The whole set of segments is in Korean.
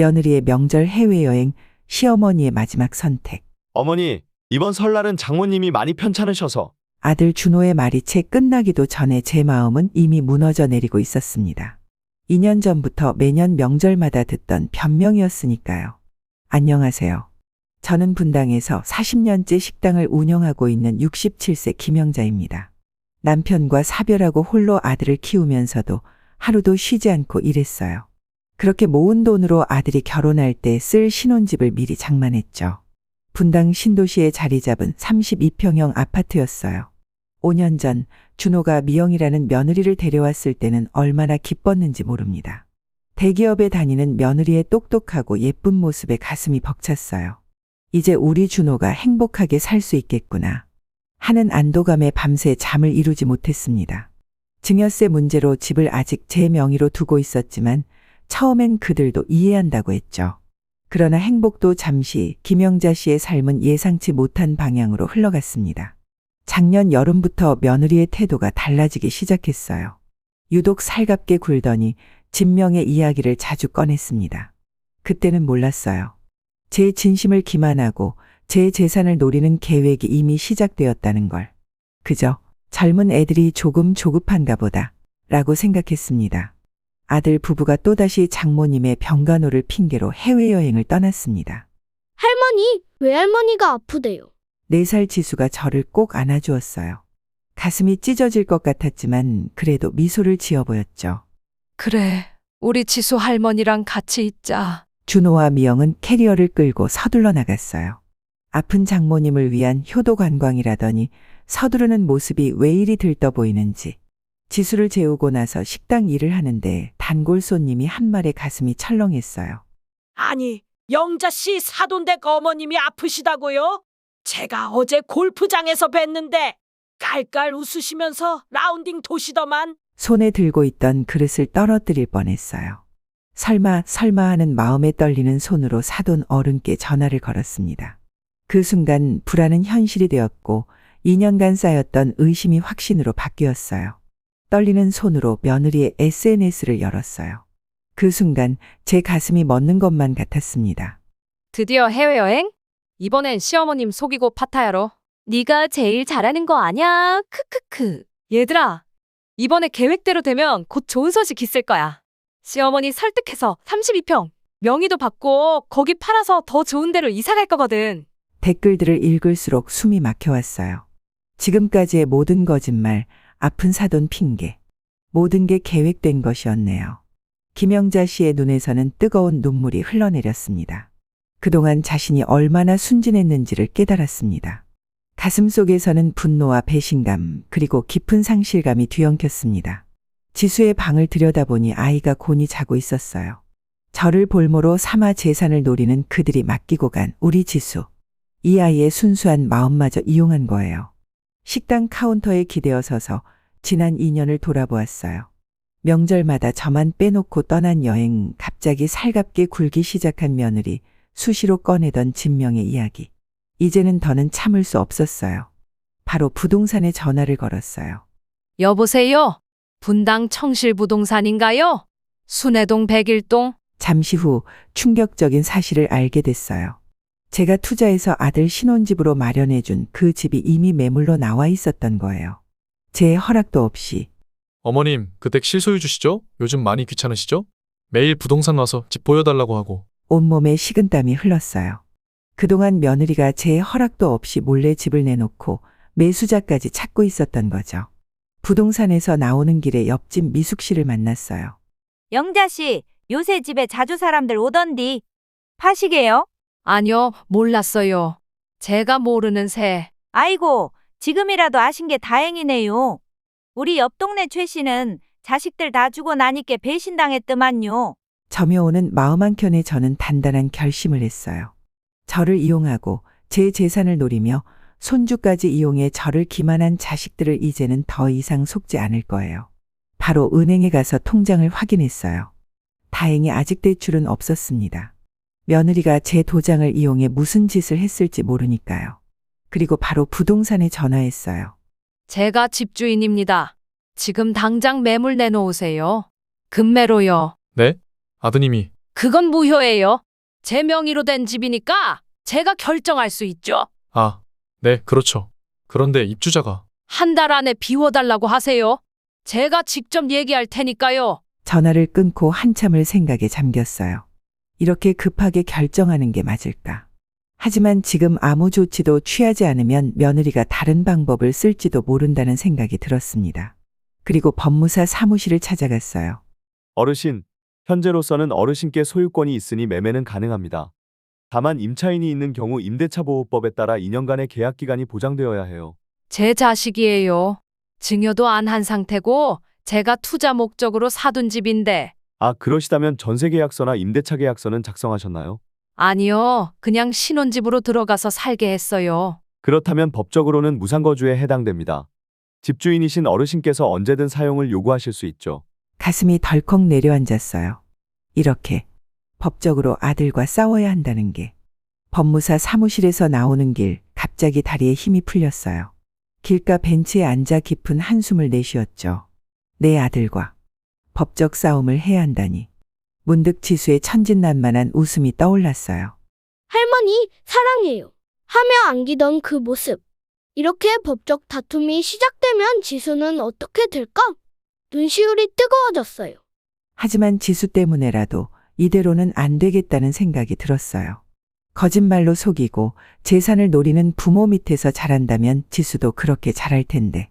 며느리의 명절 해외여행, 시어머니의 마지막 선택. 어머니, 이번 설날은 장모님이 많이 편찮으셔서. 아들 준호의 말이 채 끝나기도 전에 제 마음은 이미 무너져 내리고 있었습니다. 2년 전부터 매년 명절마다 듣던 변명이었으니까요. 안녕하세요. 저는 분당에서 40년째 식당을 운영하고 있는 67세 김영자입니다. 남편과 사별하고 홀로 아들을 키우면서도 하루도 쉬지 않고 일했어요. 그렇게 모은 돈으로 아들이 결혼할 때 쓸 신혼집을 미리 장만했죠. 분당 신도시에 자리 잡은 32평형 아파트였어요. 5년 전 준호가 미영이라는 며느리를 데려왔을 때는 얼마나 기뻤는지 모릅니다. 대기업에 다니는 며느리의 똑똑하고 예쁜 모습에 가슴이 벅찼어요. 이제 우리 준호가 행복하게 살 수 있겠구나 하는 안도감에 밤새 잠을 이루지 못했습니다. 증여세 문제로 집을 아직 제 명의로 두고 있었지만 처음엔 그들도 이해한다고 했죠. 그러나 행복도 잠시 김영자 씨의 삶은 예상치 못한 방향으로 흘러갔습니다. 작년 여름부터 며느리의 태도가 달라지기 시작했어요. 유독 살갑게 굴더니 진명의 이야기를 자주 꺼냈습니다. 그때는 몰랐어요. 제 진심을 기만하고 제 재산을 노리는 계획이 이미 시작되었다는 걸. 그저 젊은 애들이 조금 조급한가 보다 라고 생각했습니다. 아들 부부가 또다시 장모님의 병간호를 핑계로 해외여행을 떠났습니다. 할머니, 외할머니가 아프대요. 4살 지수가 저를 꼭 안아주었어요. 가슴이 찢어질 것 같았지만 그래도 미소를 지어 보였죠. 그래, 우리 지수 할머니랑 같이 있자. 준호와 미영은 캐리어를 끌고 서둘러 나갔어요. 아픈 장모님을 위한 효도 관광이라더니 서두르는 모습이 왜 이리 들떠 보이는지. 지수를 재우고 나서 식당 일을 하는데 단골 손님이 한 말에 가슴이 철렁했어요. 아니, 영자 씨 사돈댁 어머님이 아프시다고요? 제가 어제 골프장에서 뵀는데 깔깔 웃으시면서 라운딩 도시더만. 손에 들고 있던 그릇을 떨어뜨릴 뻔했어요. 설마 하는 마음에 떨리는 손으로 사돈 어른께 전화를 걸었습니다. 그 순간 불안은 현실이 되었고 2년간 쌓였던 의심이 확신으로 바뀌었어요. 떨리는 손으로 며느리의 SNS를 열었어요. 그 순간 제 가슴이 멎는 것만 같았습니다. 드디어 해외여행? 이번엔 시어머님 속이고 파타야로. 네가 제일 잘하는 거 아냐? 크크크. 얘들아, 이번에 계획대로 되면 곧 좋은 소식 있을 거야. 시어머니 설득해서 32평, 명의도 받고 거기 팔아서 더 좋은 데로 이사 갈 거거든. 댓글들을 읽을수록 숨이 막혀왔어요. 지금까지의 모든 거짓말, 아픈 사돈 핑계, 모든 게 계획된 것이었네요. 김영자 씨의 눈에서는 뜨거운 눈물이 흘러내렸습니다. 그동안 자신이 얼마나 순진했는지를 깨달았습니다. 가슴속에서는 분노와 배신감 그리고 깊은 상실감이 뒤엉켰습니다. 지수의 방을 들여다보니 아이가 곤히 자고 있었어요. 저를 볼모로 삼아 재산을 노리는 그들이 맡기고 간 우리 지수. 이 아이의 순수한 마음마저 이용한 거예요. 식당 카운터에 기대어 서서 지난 2년을 돌아보았어요. 명절마다 저만 빼놓고 떠난 여행, 갑자기 살갑게 굴기 시작한 며느리, 수시로 꺼내던 진명의 이야기. 이제는 더는 참을 수 없었어요. 바로 부동산에 전화를 걸었어요. 여보세요? 분당 청실부동산인가요? 순회동 101동? 잠시 후 충격적인 사실을 알게 됐어요. 제가 투자해서 아들 신혼집으로 마련해준 그 집이 이미 매물로 나와 있었던 거예요. 제 허락도 없이. 어머님, 그 댁 실소유 주시죠? 요즘 많이 귀찮으시죠? 매일 부동산 와서 집 보여달라고 하고. 온몸에 식은땀이 흘렀어요. 그동안 며느리가 제 허락도 없이 몰래 집을 내놓고 매수자까지 찾고 있었던 거죠. 부동산에서 나오는 길에 옆집 미숙 씨를 만났어요. 영자 씨, 요새 집에 자주 사람들 오던디. 파시게요? 아니요, 몰랐어요. 제가 모르는 새. 아이고, 지금이라도 아신 게 다행이네요. 우리 옆 동네 최 씨는 자식들 다 주고 나니께 배신당했더만요. 점여오는 마음 한켠에 저는 단단한 결심을 했어요. 저를 이용하고 제 재산을 노리며 손주까지 이용해 저를 기만한 자식들을 이제는 더 이상 속지 않을 거예요. 바로 은행에 가서 통장을 확인했어요. 다행히 아직 대출은 없었습니다. 며느리가 제 도장을 이용해 무슨 짓을 했을지 모르니까요. 그리고 바로 부동산에 전화했어요. 제가 집주인입니다. 지금 당장 매물 내놓으세요. 금매로요. 네? 아드님이 그건 무효예요. 제 명의로 된 집이니까 제가 결정할 수 있죠. 아, 네, 그렇죠. 그런데 입주자가 한 달 안에 비워달라고 하세요. 제가 직접 얘기할 테니까요. 전화를 끊고 한참을 생각에 잠겼어요. 이렇게 급하게 결정하는 게 맞을까? 하지만 지금 아무 조치도 취하지 않으면 며느리가 다른 방법을 쓸지도 모른다는 생각이 들었습니다. 그리고 법무사 사무실을 찾아갔어요. 어르신, 현재로서는 어르신께 소유권이 있으니 매매는 가능합니다. 다만 임차인이 있는 경우 임대차 보호법에 따라 2년간의 계약 기간이 보장되어야 해요. 제 자식이에요. 증여도 안 한 상태고 제가 투자 목적으로 사둔 집인데. 아, 그러시다면 전세 계약서나 임대차 계약서는 작성하셨나요? 아니요. 그냥 신혼집으로 들어가서 살게 했어요. 그렇다면 법적으로는 무상거주에 해당됩니다. 집주인이신 어르신께서 언제든 사용을 요구하실 수 있죠. 가슴이 덜컥 내려앉았어요. 이렇게 법적으로 아들과 싸워야 한다는 게. 법무사 사무실에서 나오는 길 갑자기 다리에 힘이 풀렸어요. 길가 벤치에 앉아 깊은 한숨을 내쉬었죠. 내 아들과 법적 싸움을 해야 한다니. 문득 지수의 천진난만한 웃음이 떠올랐어요. 할머니, 사랑해요. 하며 안기던 그 모습. 이렇게 법적 다툼이 시작되면 지수는 어떻게 될까? 눈시울이 뜨거워졌어요. 하지만 지수 때문에라도 이대로는 안 되겠다는 생각이 들었어요. 거짓말로 속이고 재산을 노리는 부모 밑에서 자란다면 지수도 그렇게 자랄 텐데.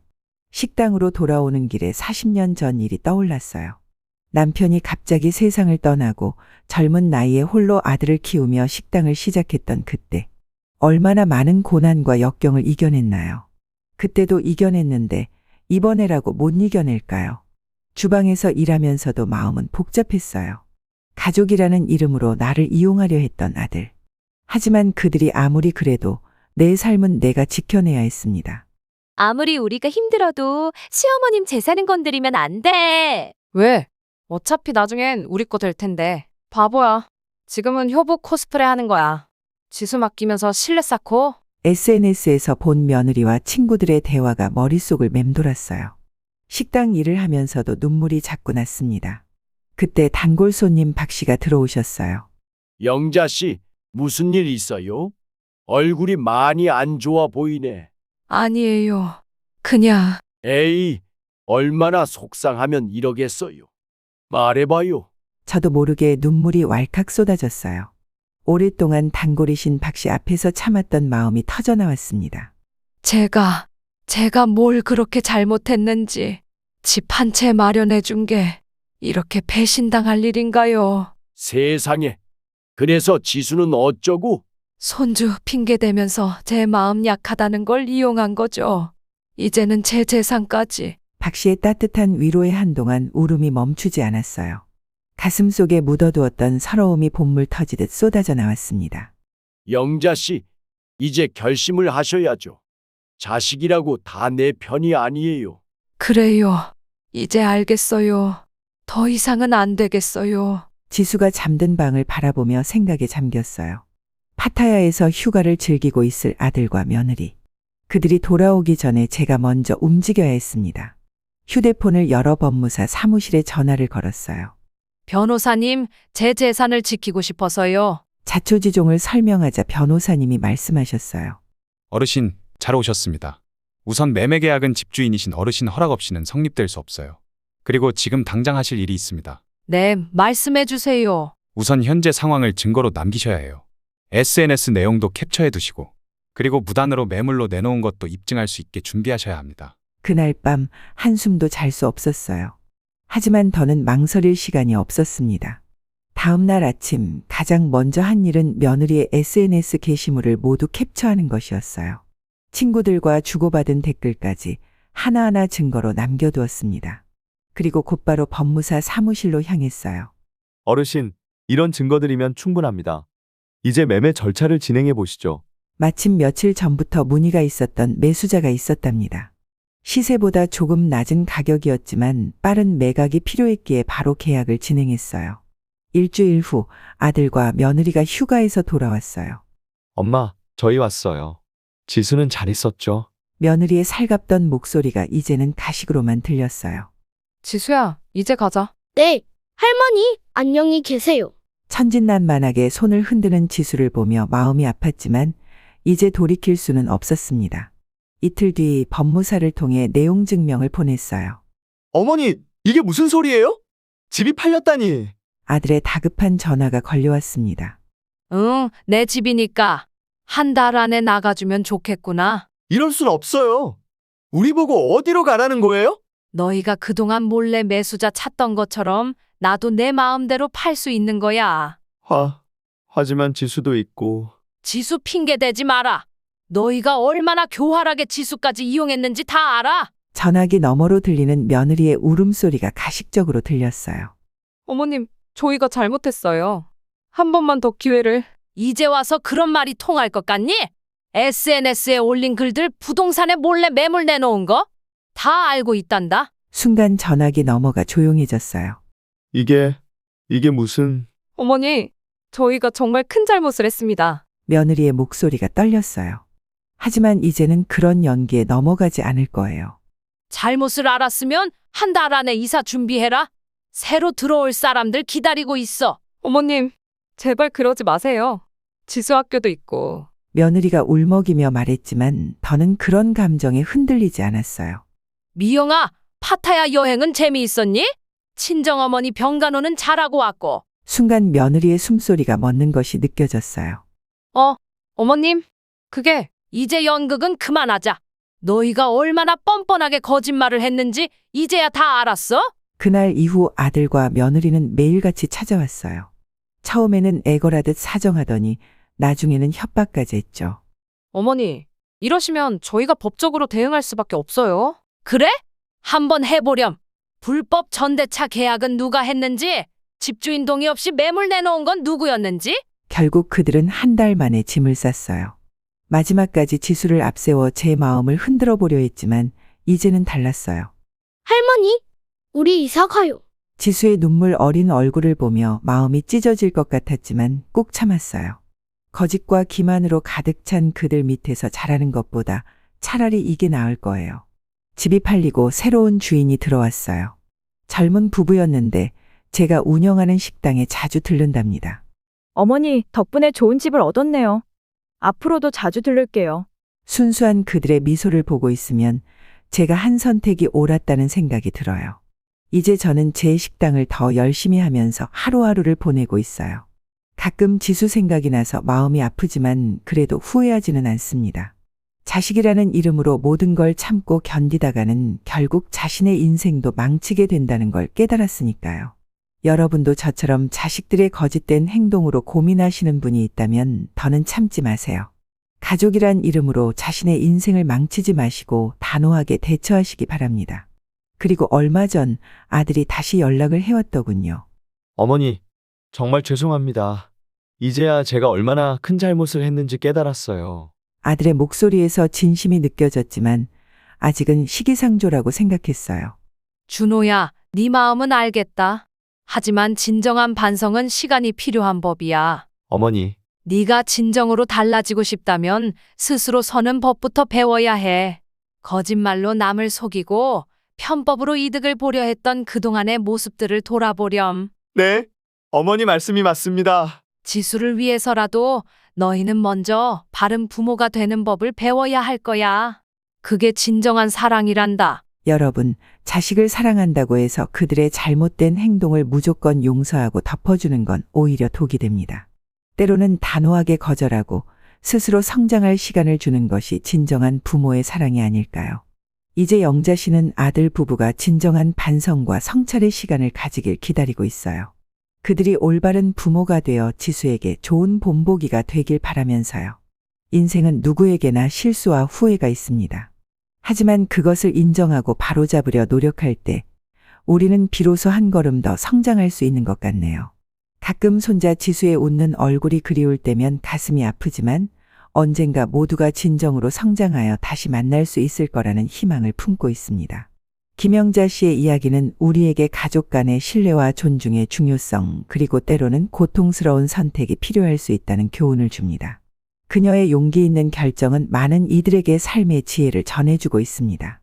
식당으로 돌아오는 길에 40년 전 일이 떠올랐어요. 남편이 갑자기 세상을 떠나고 젊은 나이에 홀로 아들을 키우며 식당을 시작했던 그때. 얼마나 많은 고난과 역경을 이겨냈나요? 그때도 이겨냈는데 이번에라고 못 이겨낼까요? 주방에서 일하면서도 마음은 복잡했어요. 가족이라는 이름으로 나를 이용하려 했던 아들. 하지만 그들이 아무리 그래도 내 삶은 내가 지켜내야 했습니다. 아무리 우리가 힘들어도 시어머님 재산은 건드리면 안 돼. 왜? 어차피 나중엔 우리 거 될 텐데. 바보야. 지금은 효부 코스프레 하는 거야. 지수 맡기면서 신뢰 쌓고. SNS에서 본 며느리와 친구들의 대화가 머릿속을 맴돌았어요. 식당 일을 하면서도 눈물이 자꾸 났습니다. 그때 단골 손님 박 씨가 들어오셨어요. 영자 씨, 무슨 일 있어요? 얼굴이 많이 안 좋아 보이네. 아니에요. 그냥. 에이, 얼마나 속상하면 이러겠어요. 말해봐요. 저도 모르게 눈물이 왈칵 쏟아졌어요. 오랫동안 단골이신 박 씨 앞에서 참았던 마음이 터져나왔습니다. 제가 뭘 그렇게 잘못했는지 집 한 채 마련해 준 게 이렇게 배신당할 일인가요? 세상에. 그래서 지수는 어쩌고? 손주 핑계대면서 제 마음 약하다는 걸 이용한 거죠. 이제는 제 재산까지. 박 씨의 따뜻한 위로에 한동안 울음이 멈추지 않았어요. 가슴 속에 묻어두었던 서러움이 본물 터지듯 쏟아져 나왔습니다. 영자 씨, 이제 결심을 하셔야죠. 자식이라고 다 내 편이 아니에요. 그래요. 이제 알겠어요. 더 이상은 안 되겠어요. 지수가 잠든 방을 바라보며 생각에 잠겼어요. 파타야에서 휴가를 즐기고 있을 아들과 며느리. 그들이 돌아오기 전에 제가 먼저 움직여야 했습니다. 휴대폰을 열어 법무사 사무실에 전화를 걸었어요. 변호사님, 제 재산을 지키고 싶어서요. 자초지종을 설명하자 변호사님이 말씀하셨어요. 어르신, 잘 오셨습니다. 우선 매매 계약은 집주인이신 어르신 허락 없이는 성립될 수 없어요. 그리고 지금 당장 하실 일이 있습니다. 네, 말씀해 주세요. 우선 현재 상황을 증거로 남기셔야 해요. SNS 내용도 캡처해 두시고, 그리고 무단으로 매물로 내놓은 것도 입증할 수 있게 준비하셔야 합니다. 그날 밤 한숨도 잘 수 없었어요. 하지만 더는 망설일 시간이 없었습니다. 다음 날 아침 가장 먼저 한 일은 며느리의 SNS 게시물을 모두 캡처하는 것이었어요. 친구들과 주고받은 댓글까지 하나하나 증거로 남겨두었습니다. 그리고 곧바로 법무사 사무실로 향했어요. 어르신, 이런 증거들이면 충분합니다. 이제 매매 절차를 진행해 보시죠. 마침 며칠 전부터 문의가 있었던 매수자가 있었답니다. 시세보다 조금 낮은 가격이었지만 빠른 매각이 필요했기에 바로 계약을 진행했어요. 일주일 후 아들과 며느리가 휴가에서 돌아왔어요. 엄마, 저희 왔어요. 지수는 잘 있었죠? 며느리의 살갑던 목소리가 이제는 가식으로만 들렸어요. 지수야, 이제 가자. 네, 할머니, 안녕히 계세요. 천진난만하게 손을 흔드는 지수를 보며 마음이 아팠지만 이제 돌이킬 수는 없었습니다. 이틀 뒤 법무사를 통해 내용 증명을 보냈어요. 어머니, 이게 무슨 소리예요? 집이 팔렸다니. 아들의 다급한 전화가 걸려왔습니다. 응, 내 집이니까 한 달 안에 나가주면 좋겠구나. 이럴 순 없어요. 우리 보고 어디로 가라는 거예요? 너희가 그동안 몰래 매수자 찾던 것처럼 나도 내 마음대로 팔 수 있는 거야. 하지만 지수도 있고. 지수 핑계 대지 마라. 너희가 얼마나 교활하게 지수까지 이용했는지 다 알아. 전화기 너머로 들리는 며느리의 울음소리가 가식적으로 들렸어요. 어머님, 저희가 잘못했어요. 한 번만 더 기회를. 이제 와서 그런 말이 통할 것 같니? SNS에 올린 글들 부동산에 몰래 매물 내놓은 거? 다 알고 있단다. 순간 전화기 너머가 조용해졌어요. 이게 무슨... 어머니, 저희가 정말 큰 잘못을 했습니다. 며느리의 목소리가 떨렸어요. 하지만 이제는 그런 연기에 넘어가지 않을 거예요. 잘못을 알았으면 한 달 안에 이사 준비해라. 새로 들어올 사람들 기다리고 있어. 어머님, 제발 그러지 마세요. 지수 학교도 있고. 며느리가 울먹이며 말했지만 더는 그런 감정에 흔들리지 않았어요. 미영아, 파타야 여행은 재미있었니? 친정어머니 병간호는 잘하고 왔고. 순간 며느리의 숨소리가 멎는 것이 느껴졌어요. 어머님, 그게 이제 연극은 그만하자. 너희가 얼마나 뻔뻔하게 거짓말을 했는지 이제야 다 알았어? 그날 이후 아들과 며느리는 매일같이 찾아왔어요. 처음에는 애걸하듯 사정하더니 나중에는 협박까지 했죠. 어머니, 이러시면 저희가 법적으로 대응할 수밖에 없어요. 그래? 한번 해보렴. 불법 전대차 계약은 누가 했는지, 집주인 동의 없이 매물 내놓은 건 누구였는지? 결국 그들은 한 달 만에 짐을 쌌어요. 마지막까지 지수를 앞세워 제 마음을 흔들어 보려 했지만 이제는 달랐어요. 할머니, 우리 이사 가요. 지수의 눈물 어린 얼굴을 보며 마음이 찢어질 것 같았지만 꾹 참았어요. 거짓과 기만으로 가득 찬 그들 밑에서 자라는 것보다 차라리 이게 나을 거예요. 집이 팔리고 새로운 주인이 들어왔어요. 젊은 부부였는데 제가 운영하는 식당에 자주 들른답니다. 어머니, 덕분에 좋은 집을 얻었네요. 앞으로도 자주 들를게요. 순수한 그들의 미소를 보고 있으면 제가 한 선택이 옳았다는 생각이 들어요. 이제 저는 제 식당을 더 열심히 하면서 하루하루를 보내고 있어요. 가끔 지수 생각이 나서 마음이 아프지만 그래도 후회하지는 않습니다. 자식이라는 이름으로 모든 걸 참고 견디다가는 결국 자신의 인생도 망치게 된다는 걸 깨달았으니까요. 여러분도 저처럼 자식들의 거짓된 행동으로 고민하시는 분이 있다면 더는 참지 마세요. 가족이란 이름으로 자신의 인생을 망치지 마시고 단호하게 대처하시기 바랍니다. 그리고 얼마 전 아들이 다시 연락을 해왔더군요. 어머니, 정말 죄송합니다. 이제야 제가 얼마나 큰 잘못을 했는지 깨달았어요. 아들의 목소리에서 진심이 느껴졌지만 아직은 시기상조라고 생각했어요. 준호야, 네 마음은 알겠다. 하지만 진정한 반성은 시간이 필요한 법이야. 어머니, 네가 진정으로 달라지고 싶다면 스스로 서는 법부터 배워야 해. 거짓말로 남을 속이고 편법으로 이득을 보려 했던 그동안의 모습들을 돌아보렴. 네, 어머니 말씀이 맞습니다. 지수를 위해서라도 너희는 먼저 바른 부모가 되는 법을 배워야 할 거야. 그게 진정한 사랑이란다. 여러분, 자식을 사랑한다고 해서 그들의 잘못된 행동을 무조건 용서하고 덮어주는 건 오히려 독이 됩니다. 때로는 단호하게 거절하고 스스로 성장할 시간을 주는 것이 진정한 부모의 사랑이 아닐까요? 이제 영자 씨는 아들 부부가 진정한 반성과 성찰의 시간을 가지길 기다리고 있어요. 그들이 올바른 부모가 되어 지수에게 좋은 본보기가 되길 바라면서요. 인생은 누구에게나 실수와 후회가 있습니다. 하지만 그것을 인정하고 바로잡으려 노력할 때 우리는 비로소 한 걸음 더 성장할 수 있는 것 같네요. 가끔 손자 지수의 웃는 얼굴이 그리울 때면 가슴이 아프지만 언젠가 모두가 진정으로 성장하여 다시 만날 수 있을 거라는 희망을 품고 있습니다. 김영자 씨의 이야기는 우리에게 가족 간의 신뢰와 존중의 중요성 그리고 때로는 고통스러운 선택이 필요할 수 있다는 교훈을 줍니다. 그녀의 용기 있는 결정은 많은 이들에게 삶의 지혜를 전해주고 있습니다.